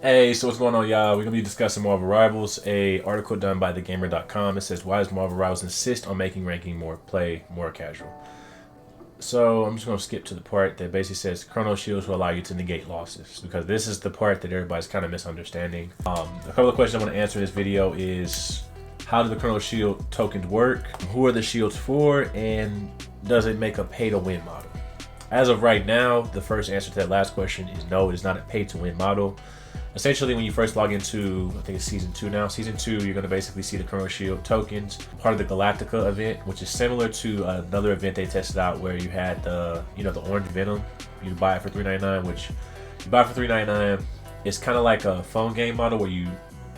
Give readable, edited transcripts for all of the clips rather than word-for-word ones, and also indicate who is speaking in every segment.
Speaker 1: Hey, so what's going on, y'all? We're gonna be discussing Marvel Rivals, a article done by thegamer.com. It says, "Why does Marvel Rivals insist on making ranking more casual?" So I'm just gonna skip to the part that basically says Chrono shields will allow you to negate losses, because this is the part that everybody's kind of misunderstanding. A couple of questions I want to answer in this video is, how do the Chrono shield tokens work? Who are the shields for? And does it make a pay-to-win model? As of right now, the first answer to that last question is no, it is not a pay-to-win model. Essentially, when you first log into, I think it's season 2 now. Season 2, you're going to basically see the Chrono Shield tokens, part of the Galactica event, which is similar to another event they tested out where you had the orange Venom. You buy it for $3.99, which you buy for $3.99. It's kind of like a phone game model where you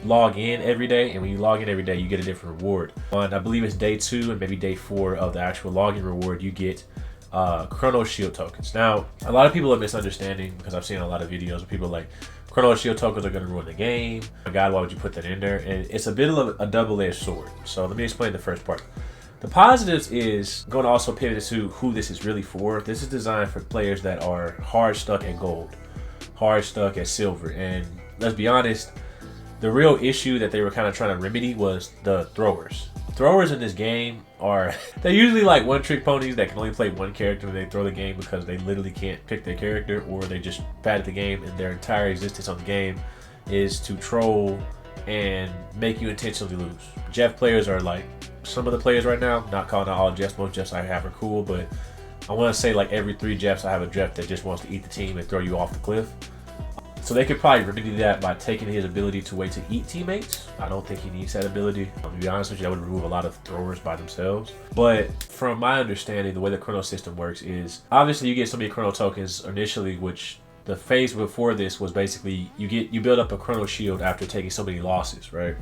Speaker 1: log in every day, and when you log in every day, you get a different reward. On, I believe it's day 2 and maybe day 4 of the actual login reward, you get Chrono Shield tokens. Now, a lot of people are misunderstanding, because I've seen a lot of videos where people are like, Chrono Shield tokens are going to ruin the game. Oh my God, why would you put that in there? And it's a bit of a double-edged sword. So let me explain the first part. The positives is going to also pivot to who this is really for. This is designed for players that are hard stuck at gold, hard stuck at silver. And let's be honest, the real issue that they were kind of trying to remedy was the throwers. Throwers in this game are, they're usually like one-trick ponies that can only play one character when they throw the game, because they literally can't pick their character, or they just bad at the game and their entire existence on the game is to troll and make you intentionally lose. Jeff players are like some of the players right now, not calling out all Jeffs, most Jeffs I have are cool, but I want to say like every 3 Jeffs I have a Jeff that just wants to eat the team and throw you off the cliff. So they could probably remedy that by taking his ability to wait to eat teammates. I don't think he needs that ability. To be honest with you, that would remove a lot of throwers by themselves. But from my understanding, the way the Chrono system works is, obviously you get so many Chrono tokens initially, which the phase before this was basically you build up a Chrono shield after taking so many losses, right?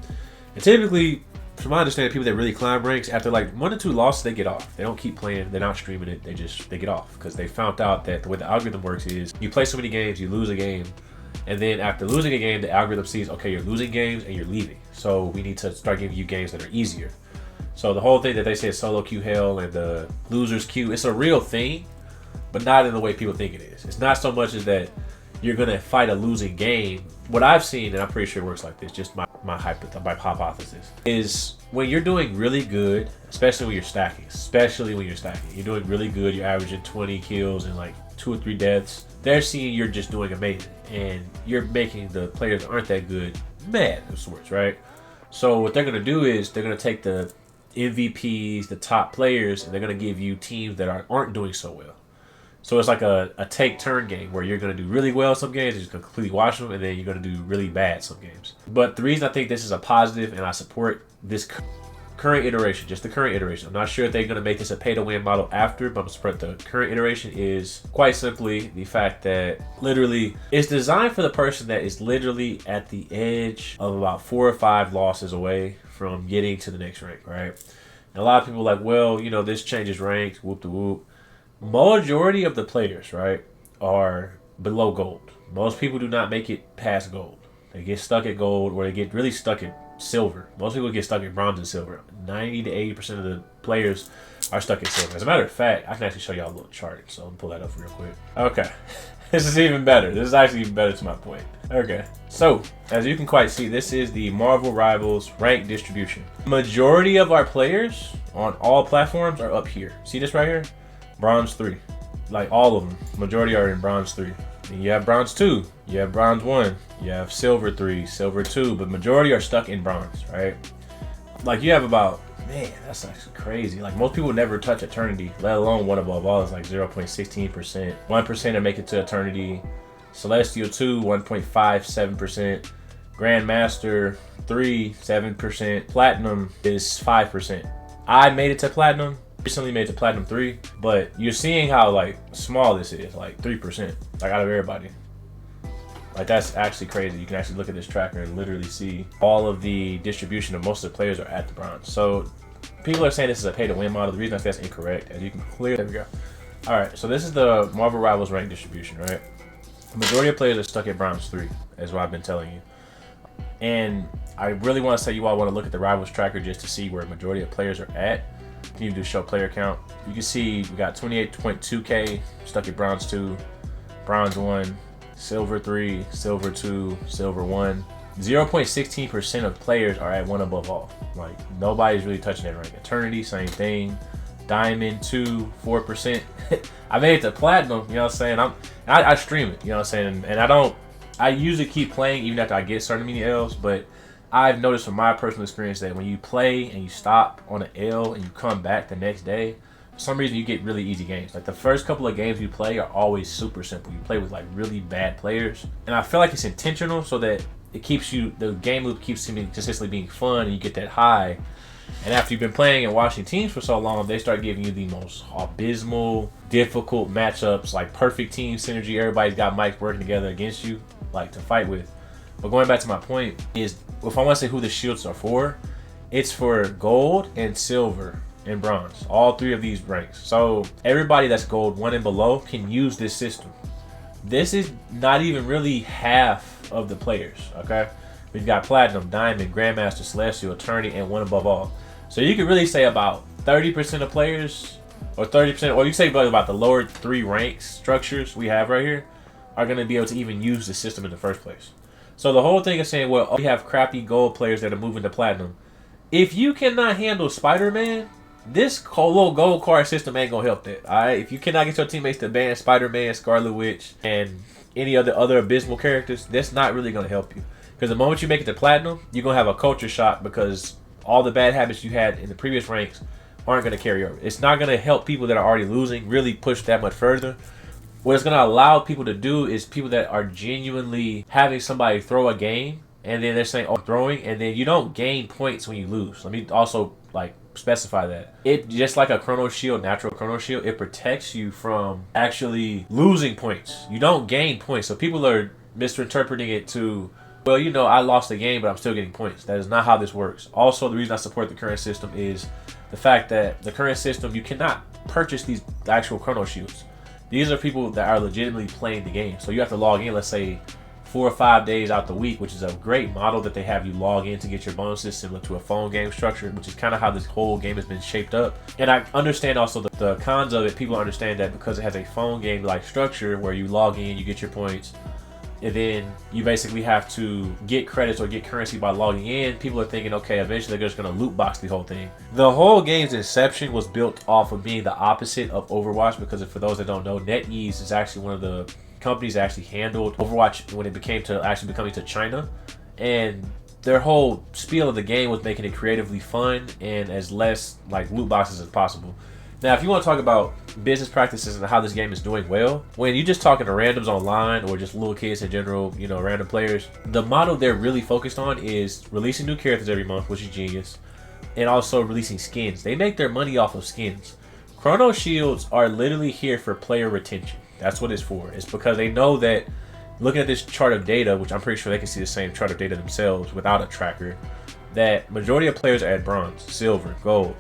Speaker 1: And typically, from my understanding, people that really climb ranks, after like 1 to 2 losses, they get off. They don't keep playing, they're not streaming it, they get off, because they found out that the way the algorithm works is, you play so many games, you lose a game, and then after losing a game, the algorithm sees, okay, you're losing games and you're leaving, so we need to start giving you games that are easier. So the whole thing that they say is solo queue hell and the losers queue, it's a real thing, but not in the way people think it is. It's not so much as that you're gonna fight a losing game. What I've seen, and I'm pretty sure it works like this, just my hypothesis, is when you're doing really good, especially when you're stacking, you're doing really good, you're averaging 20 kills and like 2 or 3 deaths, they're seeing you're just doing amazing, and you're making the players that aren't that good mad of sorts, right? So what they're gonna do is they're gonna take the MVPs, the top players, and they're gonna give you teams that aren't doing so well. So it's like a take turn game where you're going to do really well some games, you're just going to completely watch them, and then you're going to do really bad some games. But the reason I think this is a positive, and I support this current iteration, just the current iteration, I'm not sure if they're going to make this a pay-to-win model after, but I'm support the current iteration is quite simply the fact that literally it's designed for the person that is literally at the edge of about 4 or 5 losses away from getting to the next rank, right? And a lot of people are like, well, this changes ranks, whoop de whoop. Majority of the players, right, are below gold. Most people do not make it past gold. They get stuck at gold, or they get really stuck at silver. Most people get stuck at bronze and silver. 90 to 80% of the players are stuck at silver. As a matter of fact, I can actually show y'all a little chart, so I'm gonna pull that up real quick. Okay, this is even better. This is actually even better to my point. Okay, so as you can quite see, this is the Marvel Rivals rank distribution. Majority of our players on all platforms are up here. See this right here? Bronze 3, like all of them. Majority are in bronze 3. And you have bronze 2, you have bronze 1, you have silver 3, silver 2, but majority are stuck in bronze, right? Like you have about, man, that's actually crazy. Like most people never touch eternity, let alone one above all is like 0.16%. 1% are make it to eternity. Celestial 2, 1.57%. Grandmaster 3, 7%. Platinum is 5%. I made it to platinum. Recently made it to platinum 3, but you're seeing how like small this is, like 3%, like out of everybody. Like that's actually crazy. You can actually look at this tracker and literally see all of the distribution of most of the players are at the bronze. So people are saying this is a pay-to-win model. The reason I say that's incorrect, as you can clearly, there we go. All right, so this is the Marvel Rivals rank distribution, right? The majority of players are stuck at bronze 3, is what I've been telling you. And I really want to say you all want to look at the Rivals tracker just to see where the majority of players are at. Can you do show player count? You can see we got 28.2k stuck at bronze 2, bronze 1, Silver 3, Silver 2, Silver 1. 0.16% of players are at 1 above all. Like, nobody's really touching that rank. Eternity, same thing. Diamond 2, 4%. I made it to Platinum, you know what I'm saying? I stream it, you know what I'm saying? And I usually keep playing even after I get certain many L's, but I've noticed from my personal experience that when you play and you stop on an L and you come back the next day, for some reason you get really easy games. Like the first couple of games you play are always super simple. You play with like really bad players. And I feel like it's intentional so that it keeps you, the game loop keeps consistently being fun and you get that high. And after you've been playing and watching teams for so long, they start giving you the most abysmal, difficult matchups, like perfect team synergy. Everybody's got mics working together against you, like to fight with. But going back to my point is, if I want to say who the shields are for, it's for gold and silver and bronze. All 3 of these ranks. So everybody that's gold 1 and below can use this system. This is not even really half of the players, okay? We've got Platinum, Diamond, Grandmaster, Celestial, Eternity, and 1 above all. So you could really say about 30% of players, or 30%, or you say about the lower 3 ranks structures we have right here, are going to be able to even use the system in the first place. So the whole thing is saying, well, we have crappy gold players that are moving to Platinum. If you cannot handle Spider-Man, this whole little gold card system ain't going to help that, alright? If you cannot get your teammates to ban Spider-Man, Scarlet Witch, and any other abysmal characters, that's not really going to help you. Because the moment you make it to Platinum, you're going to have a culture shock because all the bad habits you had in the previous ranks aren't going to carry over. It's not going to help people that are already losing really push that much further. What it's going to allow people to do is people that are genuinely having somebody throw a game and then they're saying, oh, throwing, and then you don't gain points when you lose. Let me also like specify that. It just like a Chrono Shield, natural Chrono Shield, it protects you from actually losing points. You don't gain points. So people are misinterpreting it to, well, you know, I lost the game, but I'm still getting points. That is not how this works. Also, the reason I support the current system is the fact that the current system, you cannot purchase these actual Chrono Shields. These are people that are legitimately playing the game. So you have to log in, let's say, 4 or 5 days out the week, which is a great model that they have you log in to get your bonuses, similar to a phone game structure, which is kind of how this whole game has been shaped up. And I understand also the cons of it. People understand that because it has a phone game like structure where you log in, you get your points, and then you basically have to get credits or get currency by logging in. People are thinking, okay, eventually they're just going to loot box the whole thing. The whole game's inception was built off of being the opposite of Overwatch, because for those that don't know, NetEase is actually one of the companies that actually handled Overwatch when it became to actually becoming to China. And their whole spiel of the game was making it creatively fun and as less like loot boxes as possible. Now, if you want to talk about business practices and how this game is doing well, when you're just talking to randoms online or just little kids in general, you know, random players, the model they're really focused on is releasing new characters every month, which is genius, and also releasing skins. They make their money off of skins. Chrono Shields are literally here for player retention. That's what it's for. It's because they know that looking at this chart of data, which I'm pretty sure they can see the same chart of data themselves without a tracker, that majority of players are at bronze, silver, gold.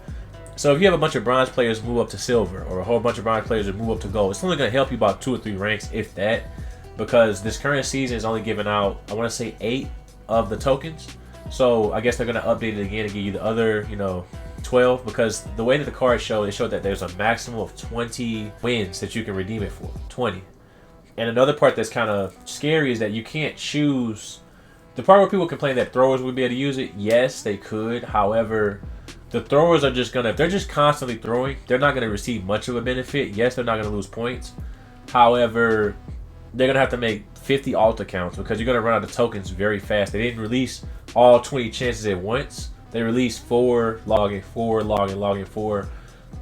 Speaker 1: So if you have a bunch of bronze players move up to silver, or a whole bunch of bronze players that move up to gold, it's only going to help you about 2 or 3 ranks, if that, because this current season is only giving out, I want to say 8 of the tokens. So I guess they're going to update it again and give you the other, 12, because the way that the card showed, it showed that there's a maximum of 20 wins that you can redeem it for. 20. And another part that's kind of scary is that you can't choose. The part where people complain that throwers would be able to use it, yes, they could. However, the throwers are just gonna, if they're just constantly throwing, they're not gonna receive much of a benefit. Yes, they're not gonna lose points. However, they're gonna have to make 50 alt accounts because you're gonna run out of tokens very fast. They didn't release all 20 chances at once. They released 4, logging 4, logging 4.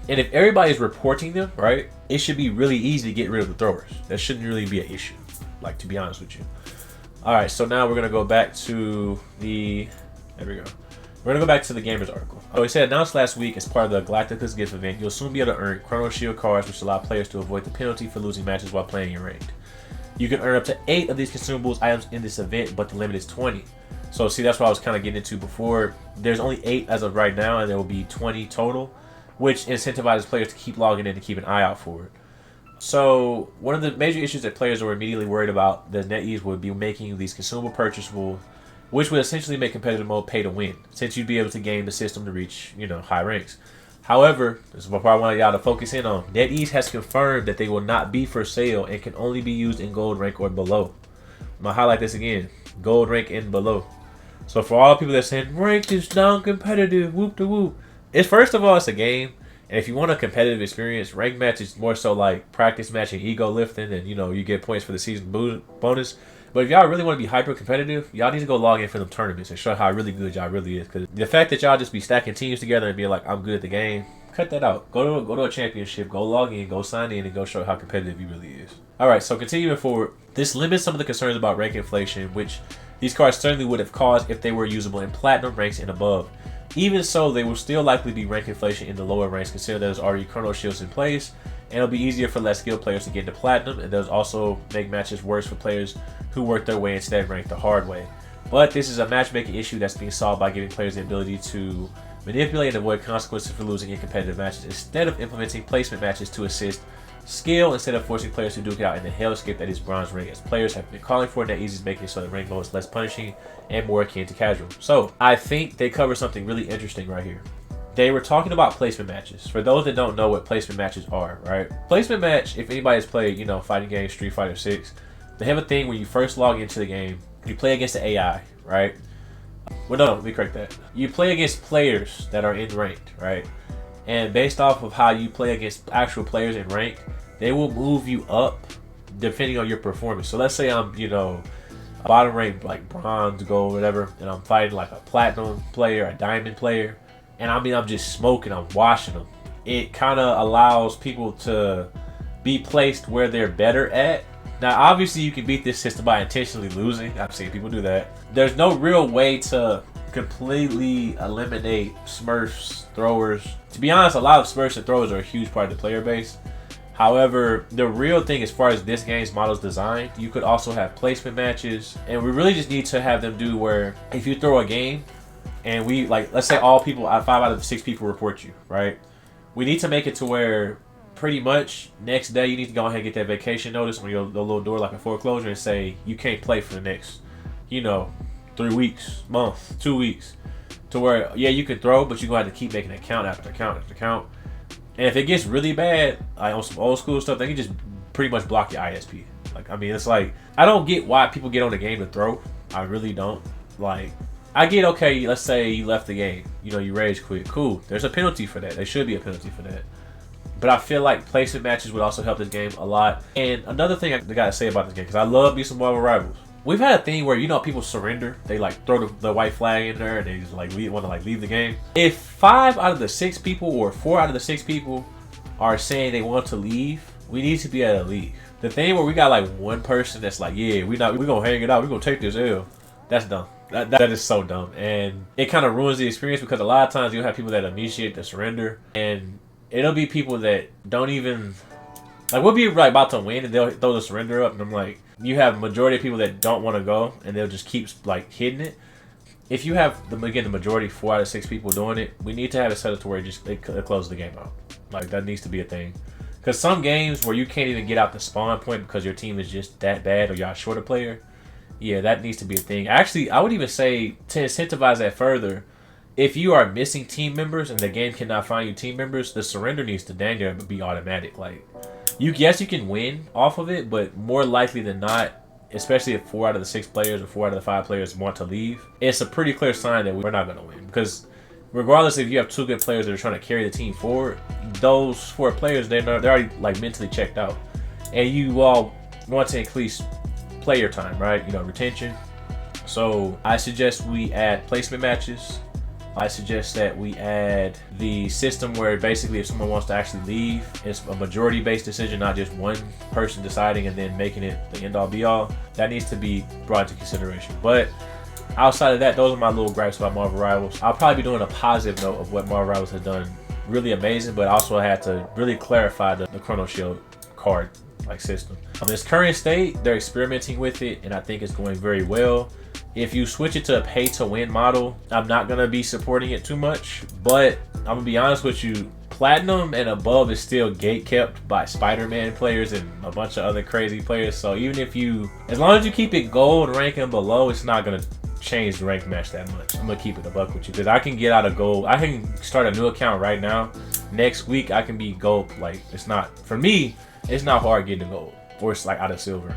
Speaker 1: And if everybody's reporting them, right, it should be really easy to get rid of the throwers. That shouldn't really be an issue, like, to be honest with you. All right, so now we're gonna go back to the, there we go. We're going to go back to the Gamers article. Oh, it said, announced last week as part of the Galacticus Gift event, you'll soon be able to earn Chrono Shield cards, which allow players to avoid the penalty for losing matches while playing in ranked. You can earn up to 8 of these consumables items in this event, but the limit is 20. So see, that's what I was kind of getting into before. There's only 8 as of right now, and there will be 20 total, which incentivizes players to keep logging in and keep an eye out for it. So one of the major issues that players were immediately worried about, the NetEase would be making these consumable purchasable, which would essentially make competitive mode pay to win, since you'd be able to game the system to reach, high ranks. However, this is what I want y'all to focus in on. NetEase has confirmed that they will not be for sale and can only be used in gold rank or below. I'm gonna highlight this again. Gold rank and below. So for all people that saying ranked is non-competitive, whoop de whoop. It's first of all, it's a game, and if you want a competitive experience, ranked match is more so like practice match and ego lifting, and you get points for the season bonus. But if y'all really want to be hyper competitive, y'all need to go log in for them tournaments and show how really good y'all really is. Because the fact that y'all just be stacking teams together and being like, I'm good at the game, cut that out. Go to a championship, go log in, go sign in, and go show how competitive you really is. All right, so continuing forward, this limits some of the concerns about rank inflation, which these cards certainly would have caused if they were usable in platinum ranks and above. Even so, they will still likely be rank inflation in the lower ranks, considering there's already Chrono shields in place, and it'll be easier for less skilled players to get into platinum, and those also make matches worse for players who work their way instead ranked the hard way. But this is a matchmaking issue that's being solved by giving players the ability to manipulate and avoid consequences for losing in competitive matches, instead of implementing placement matches to assist skill, instead of forcing players to duke it out in the hellscape that is bronze rank, as players have been calling for, and that eases making it so that rank mode is less punishing and more akin to casual. So I think they cover something really interesting right here. They were talking about placement matches. For those that don't know what placement matches are, right? Placement match, if anybody's played, fighting games, Street Fighter 6, they have a thing when you first log into the game, you play against the AI, right? Well, no, let me correct that. You play against players that are in ranked, right? And based off of how you play against actual players in ranked, they will move you up depending on your performance. So let's say I'm, bottom rank, like bronze, gold, whatever, and I'm fighting like a platinum player, a diamond player, and I'm just smoking, I'm washing them. It kind of allows people to be placed where they're better at. Now, obviously, you can beat this system by intentionally losing. I've seen people do that. There's no real way to completely eliminate smurfs, throwers. To be honest, a lot of smurfs and throwers are a huge part of the player base. However, the real thing as far as this game's model is designed, you could also have placement matches, and we really just need to have them do where if you throw a game and we, like, let's say all people, 5 out of 6 people report you, right? We need to make it to where pretty much next day you need to go ahead and get that vacation notice on your little door like a foreclosure and say you can't play for the next, 3 weeks, month, 2 weeks, to where, yeah, you can throw, but you're going to have to keep making account after account after account. And if it gets really bad, like on some old school stuff, they can just pretty much block your ISP. Like, I mean, it's like, I don't get why people get on the game to throw. I really don't. Like, I get, okay, let's say you left the game, you rage quit. Cool. There's a penalty for that. There should be a penalty for that. But I feel like placement matches would also help this game a lot. And another thing I gotta say about this game, because I love me some Marvel Rivals. We've had a thing where, people surrender. They, like, throw the white flag in there and they just, like, want to, like, leave the game. If 5 out of the 6 people or 4 out of the 6 people are saying they want to leave, we need to be able to leave. The thing where we got, like, one person that's like, yeah, we're going to hang it out. We're going to take this L. That's dumb. That is so dumb. And it kind of ruins the experience because a lot of times you'll have people that initiate the surrender. And it'll be people that don't even... Like, we'll be, like, about to win and they'll throw the surrender up. And I'm like... You have a majority of people that don't want to go, and they'll just keep, like, hitting it. If you have, the majority, 4 out of 6 people doing it, we need to have it set up to where they close the game out. Like, that needs to be a thing. Because some games where you can't even get out the spawn point because your team is just that bad or y'all short a player, yeah, that needs to be a thing. Actually, I would even say, to incentivize that further, if you are missing team members and the game cannot find you team members, the surrender needs to dang near be automatic. Like, yes, you can win off of it, but more likely than not, especially if 4 out of the 6 players or 4 out of the 5 players want to leave, it's a pretty clear sign that we're not going to win. Because regardless if you have 2 good players that are trying to carry the team forward, those 4 players, they're already, like, mentally checked out. And you all want to increase player time, right? Retention. So I suggest we add placement matches. I suggest that we add the system where basically if someone wants to actually leave, it's a majority-based decision, not just one person deciding and then making it the end-all be-all. That needs to be brought into consideration. But outside of that, those are my little gripes about Marvel Rivals. I'll probably be doing a positive note of what Marvel Rivals has done really amazing, but also I had to really clarify the Chrono Shield card system. In its current state, they're experimenting with it, and I think it's going very well. If you switch it to a pay-to-win model, I'm not going to be supporting it too much, but I'm going to be honest with you, Platinum and above is still gate-kept by Spider-Man players and a bunch of other crazy players, so even if as long as you keep it gold rank and below, it's not going to change the rank match that much. I'm going to keep it a buck with you, because I can get out of gold. I can start a new account right now. Next week, I can be gold. Like, it's not, for me, it's not hard getting to gold, or it's like out of silver.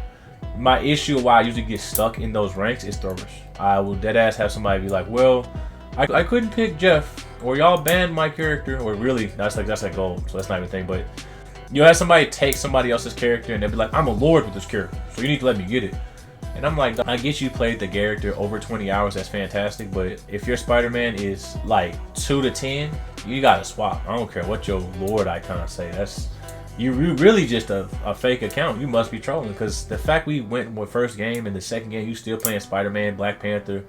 Speaker 1: My issue why I usually get stuck in those ranks is throwers. I will deadass have somebody be like, well, I couldn't pick Jeff, or y'all banned my character, or really, that's like gold, so that's not even a thing, but you'll have somebody take somebody else's character and they'll be like, I'm a lord with this character, so you need to let me get it. And I'm like, I get you played the character over 20 hours, that's fantastic, but if your Spider-Man is like 2 to 10, you gotta swap. I don't care what your lord icon say. That's you really just a fake account. You must be trolling, because the fact we went with first game and the second game you still playing Spider-Man, Black Panther,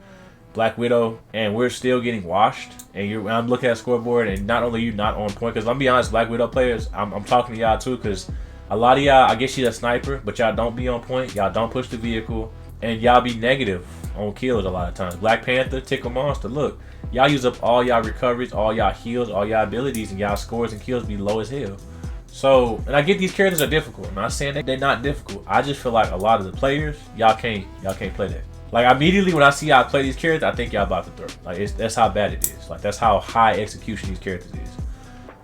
Speaker 1: Black Widow, and we're still getting washed. And I'm looking at scoreboard, and not only you not on point, because I'm be honest, Black Widow players, I'm talking to y'all too, because a lot of y'all, I guess you're a sniper, but y'all don't be on point, y'all don't push the vehicle, and y'all be negative on kills a lot of times. Black Panther, Tickle Monster, look, y'all use up all y'all recoveries, all y'all heals, all y'all abilities, and y'all scores and kills be low as hell. So, and I get these characters are difficult. I'm not saying that they're not difficult. I just feel like a lot of the players, y'all can't play that. Like, immediately when I see y'all play these characters, I think y'all about to throw. Like, that's how bad it is. Like, that's how high execution these characters is.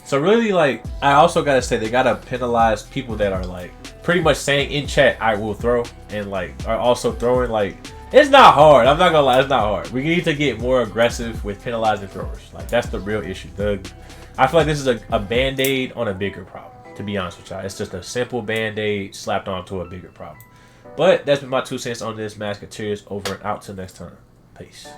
Speaker 1: So really, like, I also gotta say, they gotta penalize people that are like pretty much saying in chat, I will throw, and like are also throwing. Like, it's not hard. I'm not gonna lie, it's not hard. We need to get more aggressive with penalizing throwers. Like, that's the real issue. I feel like this is a band-aid on a bigger problem, to be honest with y'all. It's just a simple band-aid slapped onto a bigger problem. But that's been my 2 cents on this. Masketeers over and out. Till next time. Peace.